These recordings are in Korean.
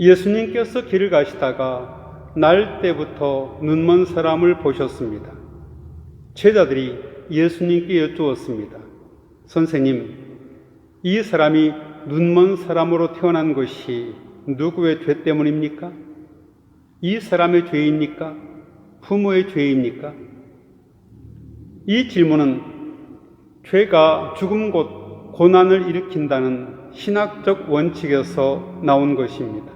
예수님께서 길을 가시다가 날 때부터 눈먼 사람을 보셨습니다. 제자들이 예수님께 여쭈었습니다. 선생님, 이 사람이 눈먼 사람으로 태어난 것이 누구의 죄 때문입니까? 이 사람의 죄입니까? 부모의 죄입니까? 이 질문은 죄가 죽음 곧 고난을 일으킨다는 신학적 원칙에서 나온 것입니다.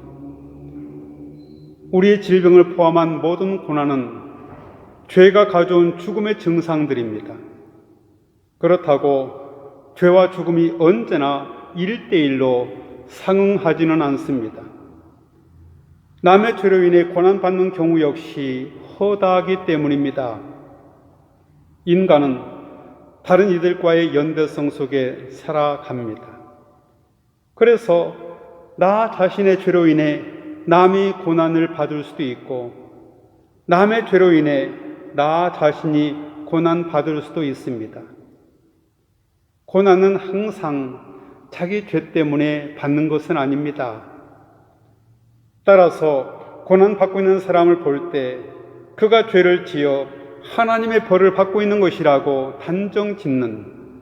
우리의 질병을 포함한 모든 고난은 죄가 가져온 죽음의 증상들입니다. 그렇다고 죄와 죽음이 언제나 1대1로 상응하지는 않습니다. 남의 죄로 인해 고난받는 경우 역시 허다하기 때문입니다. 인간은 다른 이들과의 연대성 속에 살아갑니다. 그래서 나 자신의 죄로 인해 남이 고난을 받을 수도 있고, 남의 죄로 인해 나 자신이 고난받을 수도 있습니다. 고난은 항상 자기 죄 때문에 받는 것은 아닙니다. 따라서 고난받고 있는 사람을 볼 때 그가 죄를 지어 하나님의 벌을 받고 있는 것이라고 단정 짓는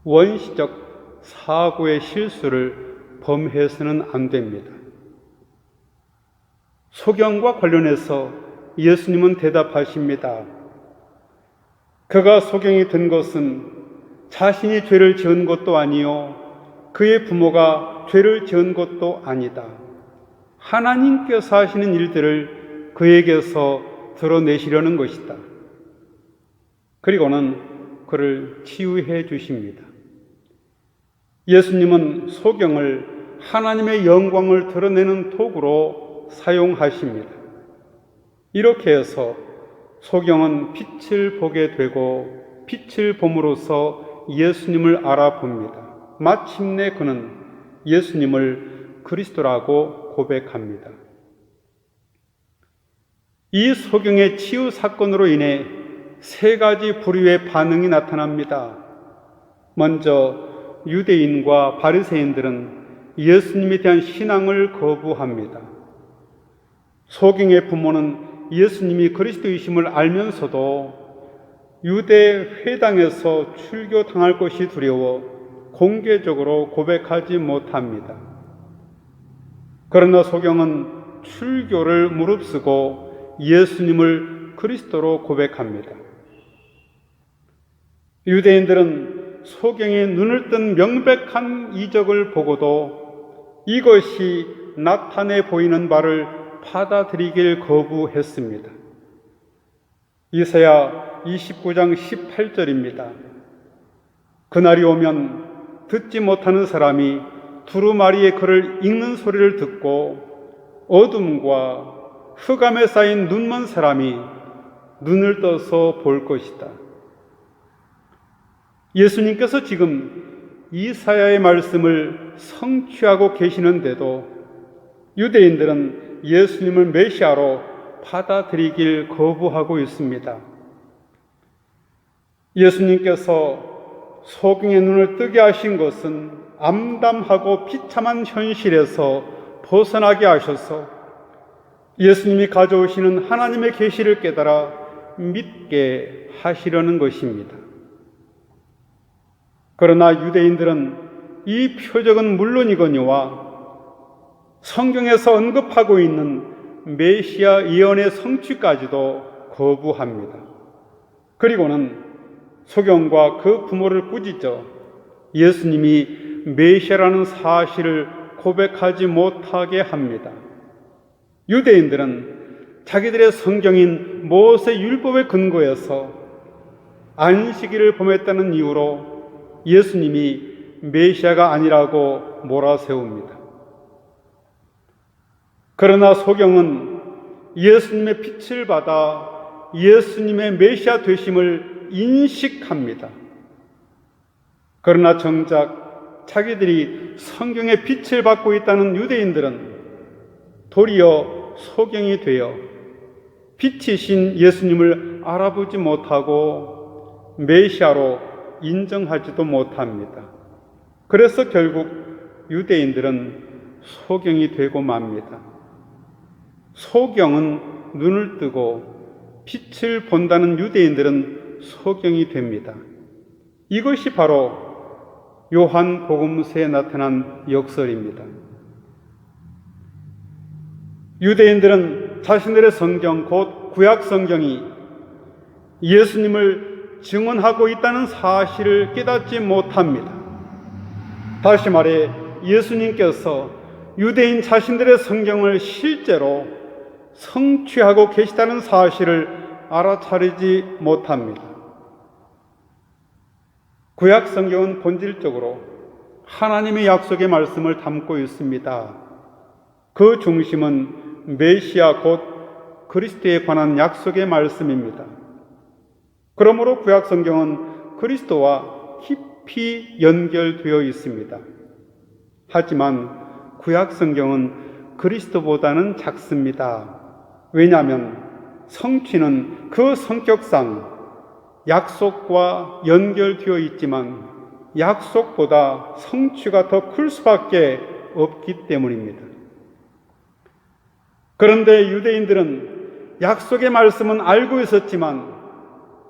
원시적 사고의 실수를 범해서는 안 됩니다. 소경과 관련해서 예수님은 대답하십니다. 그가 소경이 된 것은 자신이 죄를 지은 것도 아니요 그의 부모가 죄를 지은 것도 아니다. 하나님께서 하시는 일들을 그에게서 드러내시려는 것이다. 그리고는 그를 치유해 주십니다. 예수님은 소경을 하나님의 영광을 드러내는 도구로 사용하십니다. 이렇게 해서 소경은 빛을 보게 되고 빛을 봄으로써 예수님을 알아봅니다. 마침내 그는 예수님을 그리스도라고 고백합니다. 이 소경의 치유 사건으로 인해 세 가지 부류의 반응이 나타납니다. 먼저 유대인과 바리새인들은 예수님에 대한 신앙을 거부합니다. 소경의 부모는 예수님이 그리스도이심을 알면서도 유대 회당에서 출교당할 것이 두려워 공개적으로 고백하지 못합니다. 그러나 소경은 출교를 무릅쓰고 예수님을 그리스도로 고백합니다. 유대인들은 소경의 눈을 뜬 명백한 이적을 보고도 이것이 나타내 보이는 바를 받아들이길 거부했습니다. 이사야 29장 18절입니다. 그날이 오면 듣지 못하는 사람이 두루마리의 글을 읽는 소리를 듣고 어둠과 흑암에 쌓인 눈먼 사람이 눈을 떠서 볼 것이다. 예수님께서 지금 이사야의 말씀을 성취하고 계시는데도 유대인들은 예수님을 메시아로 받아들이길 거부하고 있습니다. 예수님께서 소경의 눈을 뜨게 하신 것은 암담하고 비참한 현실에서 벗어나게 하셔서 예수님이 가져오시는 하나님의 계시를 깨달아 믿게 하시려는 것입니다. 그러나 유대인들은 이 표적은 물론이거니와 성경에서 언급하고 있는 메시아 예언의 성취까지도 거부합니다. 그리고는 소경과 그 부모를 꾸짖어 예수님이 메시아라는 사실을 고백하지 못하게 합니다. 유대인들은 자기들의 성경인 모세 율법의 근거에서 안식일을 범했다는 이유로 예수님이 메시아가 아니라고 몰아세웁니다. 그러나 소경은 예수님의 빛을 받아 예수님의 메시아 되심을 인식합니다. 그러나 정작 자기들이 성경의 빛을 받고 있다는 유대인들은 도리어 소경이 되어 빛이신 예수님을 알아보지 못하고 메시아로 인정하지도 못합니다. 그래서 결국 유대인들은 소경이 되고 맙니다. 소경은 눈을 뜨고 빛을 본다는 유대인들은 소경이 됩니다. 이것이 바로 요한복음서에 나타난 역설입니다. 유대인들은 자신들의 성경, 곧 구약 성경이 예수님을 증언하고 있다는 사실을 깨닫지 못합니다. 다시 말해 예수님께서 유대인 자신들의 성경을 실제로 성취하고 계시다는 사실을 알아차리지 못합니다. 구약 성경은 본질적으로 하나님의 약속의 말씀을 담고 있습니다. 그 중심은 메시아 곧 그리스도에 관한 약속의 말씀입니다. 그러므로 구약 성경은 그리스도와 깊이 연결되어 있습니다. 하지만 구약 성경은 그리스도보다는 작습니다. 왜냐하면 성취는 그 성격상 약속과 연결되어 있지만 약속보다 성취가 더 클 수밖에 없기 때문입니다. 그런데 유대인들은 약속의 말씀은 알고 있었지만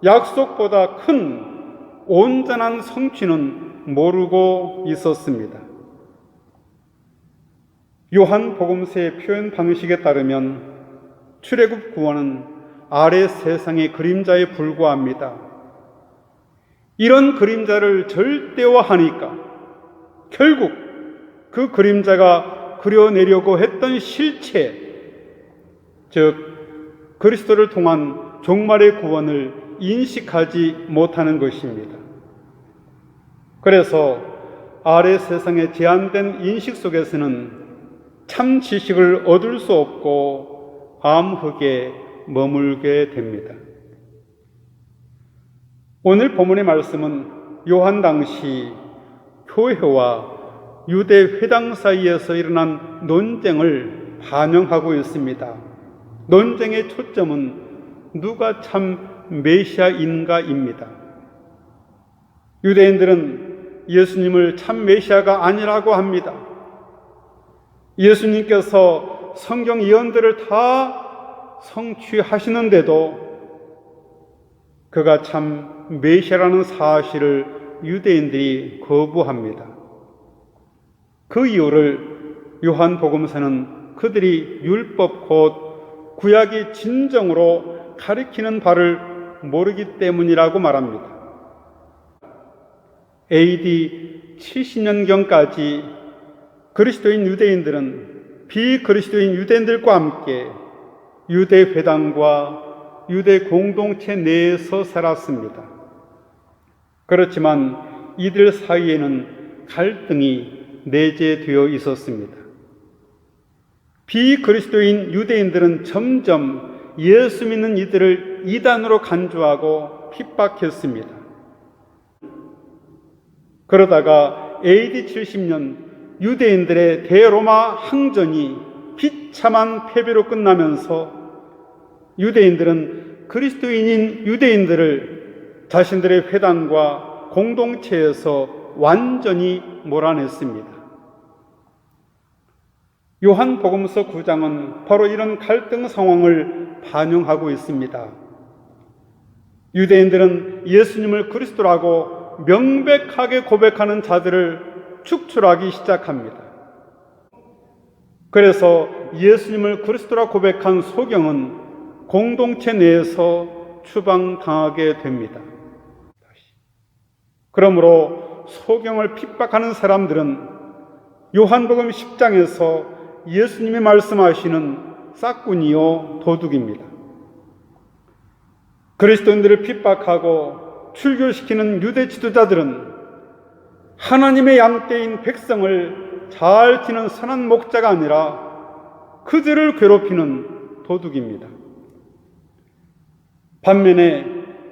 약속보다 큰 온전한 성취는 모르고 있었습니다. 요한복음서의 표현 방식에 따르면 출애굽 구원은 아래 세상의 그림자에 불과합니다. 이런 그림자를 절대화하니까 결국 그 그림자가 그려내려고 했던 실체, 즉 그리스도를 통한 종말의 구원을 인식하지 못하는 것입니다. 그래서 아래 세상의 제한된 인식 속에서는 참 지식을 얻을 수 없고 암흑에 머물게 됩니다. 오늘 본문의 말씀은 요한 당시 교회와 유대 회당 사이에서 일어난 논쟁을 반영하고 있습니다. 논쟁의 초점은 누가 참 메시아인가입니다. 유대인들은 예수님을 참 메시아가 아니라고 합니다. 예수님께서 성경 예언들을 다 성취하시는데도 그가 참 메시아라는 사실을 유대인들이 거부합니다. 그 이유를 요한복음서는 그들이 율법 곧 구약이 진정으로 가리키는 바를 모르기 때문이라고 말합니다. AD 70년경까지 그리스도인 유대인들은 비그리스도인 유대인들과 함께 유대 회당과 유대 공동체 내에서 살았습니다. 그렇지만 이들 사이에는 갈등이 내재되어 있었습니다. 비그리스도인 유대인들은 점점 예수 믿는 이들을 이단으로 간주하고 핍박했습니다. 그러다가 AD 70년 유대인들의 대로마 항전이 비참한 패배로 끝나면서 유대인들은 그리스도인인 유대인들을 자신들의 회당과 공동체에서 완전히 몰아냈습니다. 요한복음서 9장은 바로 이런 갈등 상황을 반영하고 있습니다. 유대인들은 예수님을 그리스도라고 명백하게 고백하는 자들을 축출하기 시작합니다. 그래서 예수님을 그리스도라 고백한 소경은 공동체 내에서 추방당하게 됩니다. 그러므로 소경을 핍박하는 사람들은 요한복음 10장에서 예수님이 말씀하시는 싹군이요 도둑입니다. 그리스도인들을 핍박하고 출교시키는 유대 지도자들은 하나님의 양떼인 백성을 잘 지는 선한 목자가 아니라 그들을 괴롭히는 도둑입니다. 반면에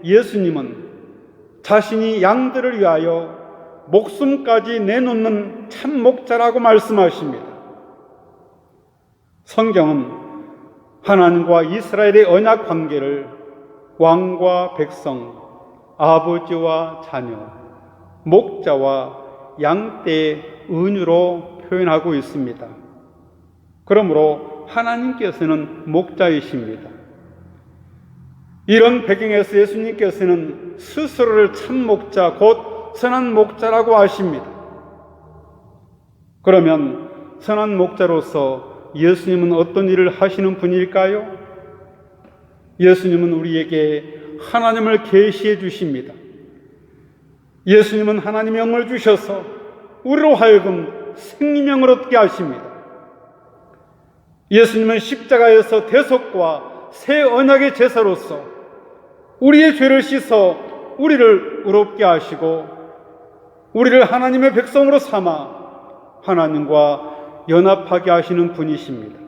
예수님은 자신이 양들을 위하여 목숨까지 내놓는 참 목자라고 말씀하십니다. 성경은 하나님과 이스라엘의 언약 관계를 왕과 백성, 아버지와 자녀, 목자와 양떼의 은유로 표현하고 있습니다. 그러므로 하나님께서는 목자이십니다. 이런 배경에서 예수님께서는 스스로를 참 목자, 곧 선한 목자라고 하십니다. 그러면 선한 목자로서 예수님은 어떤 일을 하시는 분일까요? 예수님은 우리에게 하나님을 계시해 주십니다. 예수님은 하나님의 영을 주셔서 우리로 하여금 생명을 얻게 하십니다. 예수님은 십자가에서 대속과 새 언약의 제사로서 우리의 죄를 씻어 우리를 의롭게 하시고 우리를 하나님의 백성으로 삼아 하나님과 연합하게 하시는 분이십니다.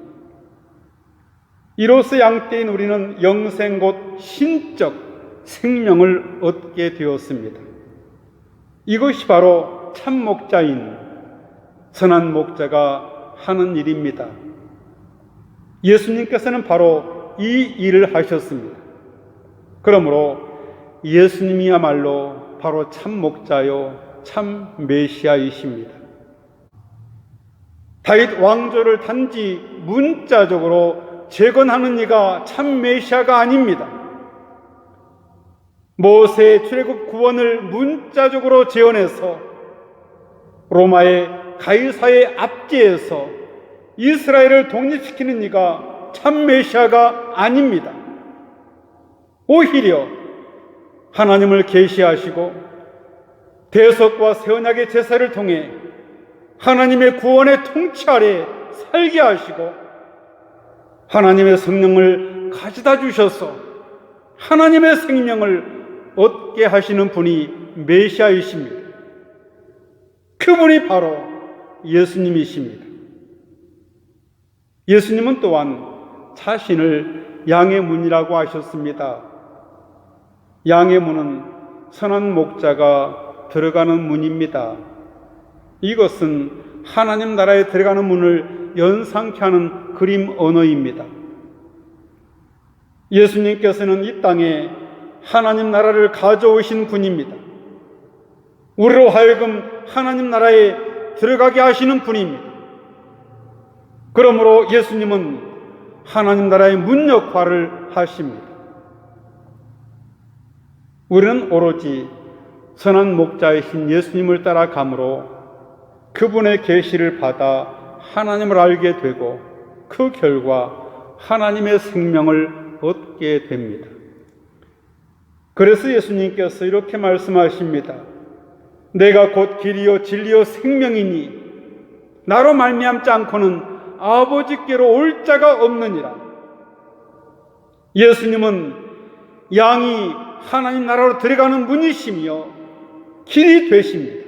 이로써 양떼인 우리는 영생 곧 신적 생명을 얻게 되었습니다. 이것이 바로 참 목자인 선한 목자가 하는 일입니다. 예수님께서는 바로 이 일을 하셨습니다. 그러므로 예수님이야말로 바로 참 목자요 참 메시아이십니다. 다윗 왕조를 단지 문자적으로 재건하는 이가 참 메시아가 아닙니다. 모세의 출애굽 구원을 문자적으로 재현해서 로마의 가이사의 압제에서 이스라엘을 독립시키는 이가 참 메시아가 아닙니다. 오히려 하나님을 계시하시고 대속과 새 언약의 제사를 통해 하나님의 구원의 통치 아래 살게 하시고 하나님의 성령을 가져다 주셔서 하나님의 생명을 얻게 하시는 분이 메시아이십니다. 그분이 바로 예수님이십니다. 예수님은 또한 자신을 양의 문이라고 하셨습니다. 양의 문은 선한 목자가 들어가는 문입니다. 이것은 하나님 나라에 들어가는 문을 연상케 하는 그림 언어입니다. 예수님께서는 이 땅에 하나님 나라를 가져오신 분입니다. 우리로 하여금 하나님 나라에 들어가게 하시는 분입니다. 그러므로 예수님은 하나님 나라의 문 역할을 하십니다. 우리는 오로지 선한 목자이신 예수님을 따라가므로 그분의 계시를 받아 하나님을 알게 되고 그 결과 하나님의 생명을 얻게 됩니다. 그래서 예수님께서 이렇게 말씀하십니다. 내가 곧 길이요 진리요 생명이니 나로 말미암지 않고는 아버지께로 올 자가 없느니라. 예수님은 양이 하나님 나라로 들어가는 문이시며 길이 되십니다.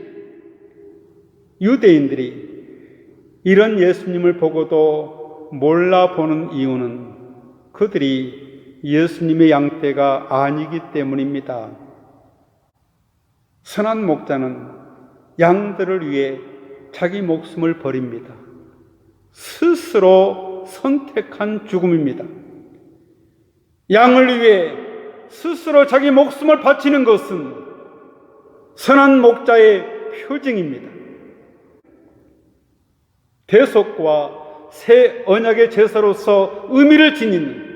유대인들이 이런 예수님을 보고도 몰라보는 이유는 그들이 예수님의 양떼가 아니기 때문입니다. 선한 목자는 양들을 위해 자기 목숨을 버립니다. 스스로 선택한 죽음입니다. 양을 위해 스스로 자기 목숨을 바치는 것은 선한 목자의 표징입니다. 대속과 새 언약의 제사로서 의미를 지닌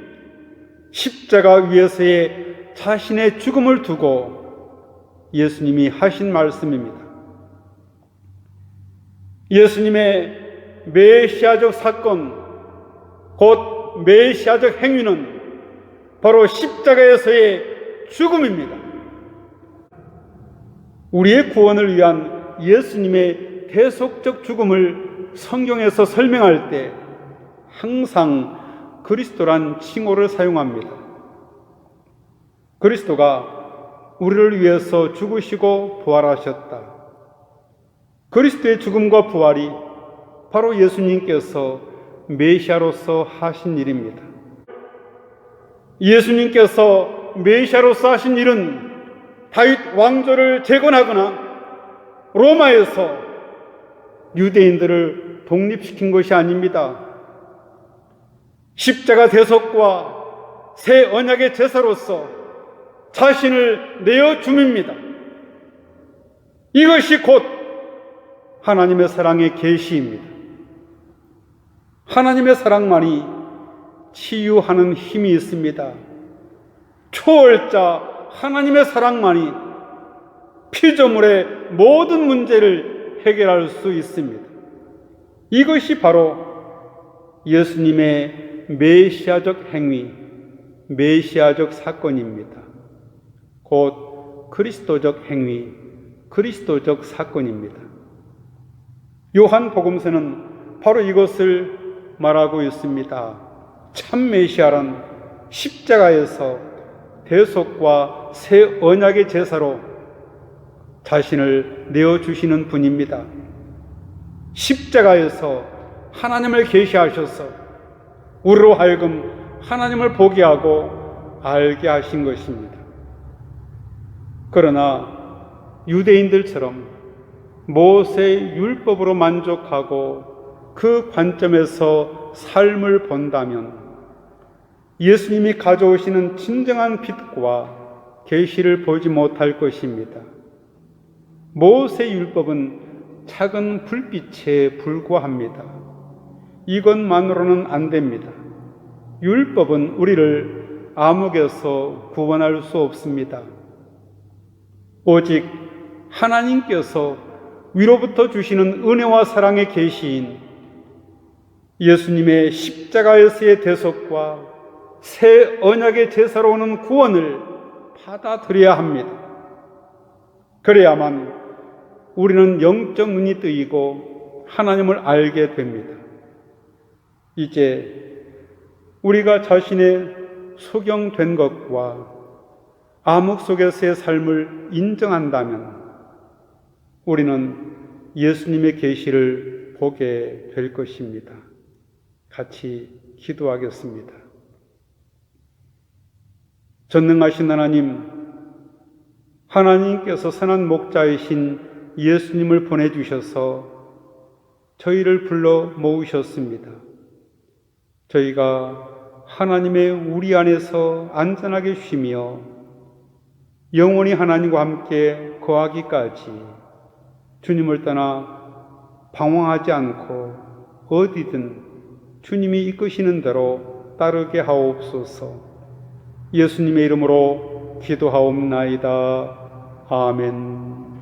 십자가 위에서의 자신의 죽음을 두고 예수님이 하신 말씀입니다. 예수님의 메시아적 사건, 곧 메시아적 행위는 바로 십자가에서의 죽음입니다. 우리의 구원을 위한 예수님의 대속적 죽음을 성경에서 설명할 때 항상 그리스도란 칭호를 사용합니다. 그리스도가 우리를 위해서 죽으시고 부활하셨다. 그리스도의 죽음과 부활이 바로 예수님께서 메시아로서 하신 일입니다. 예수님께서 메시아로서 하신 일은 다윗 왕조를 재건하거나 로마에서 유대인들을 독립시킨 것이 아닙니다. 십자가 대속과 새 언약의 제사로서 자신을 내어줌입니다. 이것이 곧 하나님의 사랑의 계시입니다. 하나님의 사랑만이 치유하는 힘이 있습니다. 초월자 하나님의 사랑만이 피조물의 모든 문제를 해결할 수 있습니다. 이것이 바로 예수님의 메시아적 행위, 메시아적 사건입니다. 곧 그리스도적 행위, 그리스도적 사건입니다. 요한복음서는 바로 이것을 말하고 있습니다. 참 메시아란 십자가에서 대속과 새 언약의 제사로 자신을 내어주시는 분입니다. 십자가에서 하나님을 계시하셔서 우리로 하여금 하나님을 보게 하고 알게 하신 것입니다. 그러나 유대인들처럼 모세의 율법으로 만족하고 그 관점에서 삶을 본다면 예수님이 가져오시는 진정한 빛과 계시를 보지 못할 것입니다. 모세의 율법은 작은 불빛에 불과합니다. 이것만으로는 안 됩니다. 율법은 우리를 암흑에서 구원할 수 없습니다. 오직 하나님께서 위로부터 주시는 은혜와 사랑의 계시인 예수님의 십자가에서의 대속과 새 언약의 제사로 오는 구원을 받아들여야 합니다. 그래야만 우리는 영적 눈이 뜨이고 하나님을 알게 됩니다. 이제 우리가 자신의 소경된 것과 암흑 속에서의 삶을 인정한다면 우리는 예수님의 계시를 보게 될 것입니다. 같이 기도하겠습니다. 전능하신 하나님, 하나님께서 선한 목자이신 예수님을 보내주셔서 저희를 불러 모으셨습니다. 저희가 하나님의 우리 안에서 안전하게 쉬며 영원히 하나님과 함께 거하기까지 주님을 떠나 방황하지 않고 어디든 주님이 이끄시는 대로 따르게 하옵소서. 예수님의 이름으로 기도하옵나이다. 아멘.